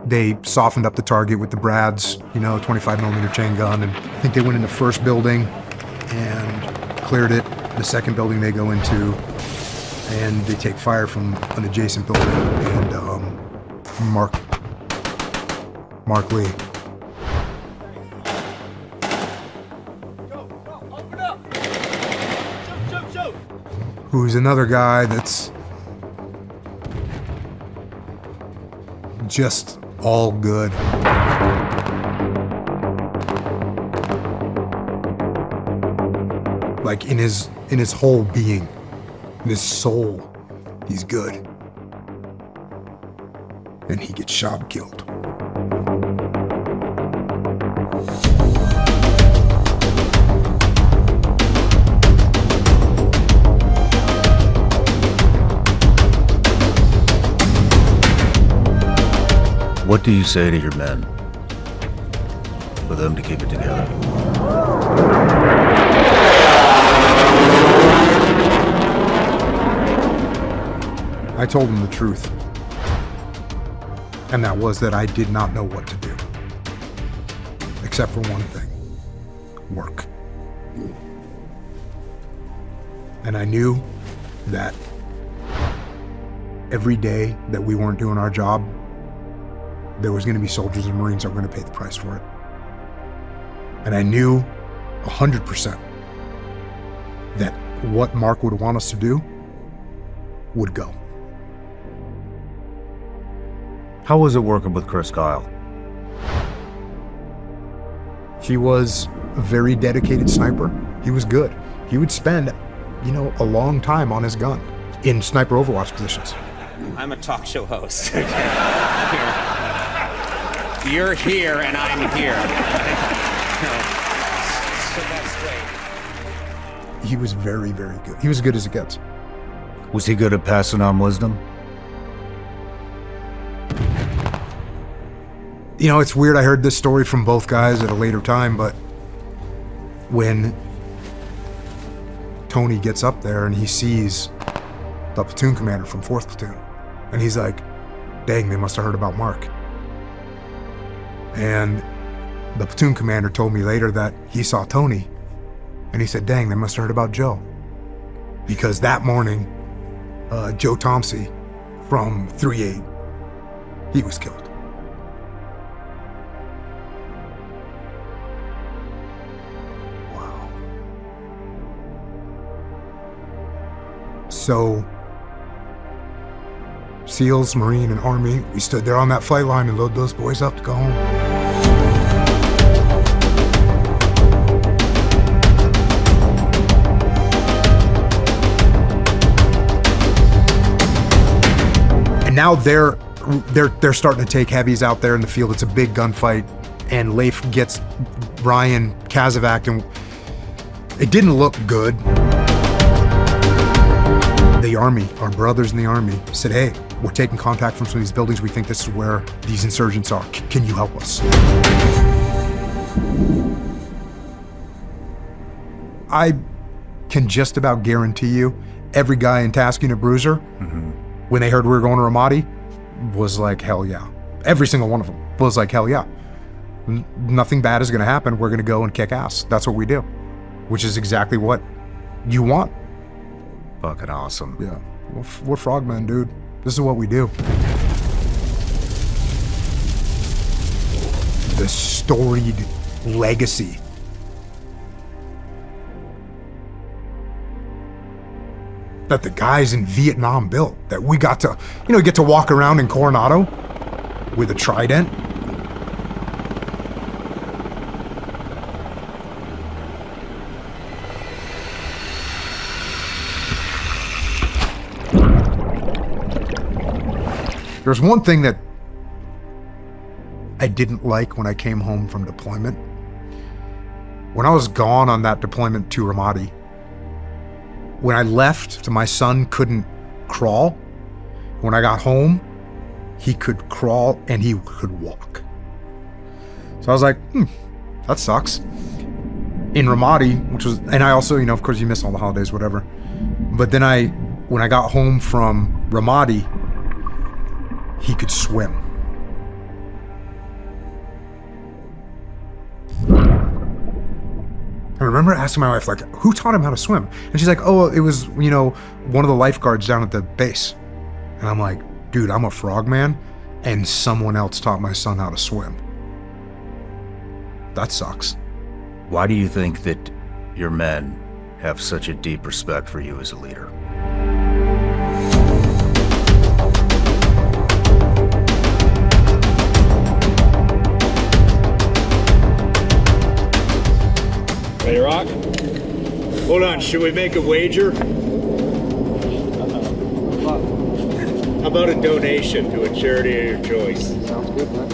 They softened up the target with the Brads, 25 millimeter chain gun. And I think they went in the first building and cleared it. The second building they go into, and they take fire from an adjacent building. And Mark Lee. Who's another guy that's just all good. Like in his whole being, in his soul, he's good. And he gets shot and killed. What do you say to your men for them to keep it together? I told them the truth. And that was that I did not know what to do. Except for one thing. Work. And I knew that every day that we weren't doing our job, there was going to be soldiers and Marines that were going to pay the price for it. And I knew 100% that what Mark would want us to do would go. How was it working with Chris Kyle? He was a very dedicated sniper. He was good. He would spend, a long time on his gun in sniper overwatch positions. I'm a talk show host. You're here and I'm here. So that's great. He was very, very good. He was as good as it gets. Was he good at passing on wisdom? It's weird. I heard this story from both guys at a later time, but when Tony gets up there and he sees the platoon commander from 4th Platoon, and he's like, dang, they must have heard about Mark. And the platoon commander told me later that he saw Tony, and he said, dang, they must have heard about Joe. Because that morning, Joe Thompson from 3-8, he was killed. Wow. So, SEALs, Marine, and Army, we stood there on that flight line and loaded those boys up to go home. And now they're starting to take heavies out there in the field. It's a big gunfight, and Leif gets Ryan Kazovac, and it didn't look good. The Army, our brothers in the Army, said, hey, we're taking contact from some of these buildings. We think this is where these insurgents are. Can you help us? I can just about guarantee you, every guy in Task Unit Bruiser, when they heard we were going to Ramadi, was like, hell yeah. Every single one of them was like, hell yeah. Nothing bad is going to happen. We're going to go and kick ass. That's what we do, which is exactly what you want. Fucking awesome. Yeah, we're frogmen, dude. This is what we do. The storied legacy. That the guys in Vietnam built, that we got to, get to walk around in Coronado with a trident. There's one thing that I didn't like when I came home from deployment. When I was gone on that deployment to Ramadi, when I left, my son couldn't crawl. When I got home, he could crawl and he could walk. So I was like, that sucks. In Ramadi, which was, and I also, of course you miss all the holidays, whatever. But then when I got home from Ramadi, he could swim. I remember asking my wife, like, who taught him how to swim? And she's like, oh, it was, you know, one of the lifeguards down at the base. And I'm like, dude, I'm a frogman, and someone else taught my son how to swim. That sucks. Why do you think that your men have such a deep respect for you as a leader? Ready to rock? Hold on, should we make a wager? How about a donation to a charity of your choice? Sounds good, man.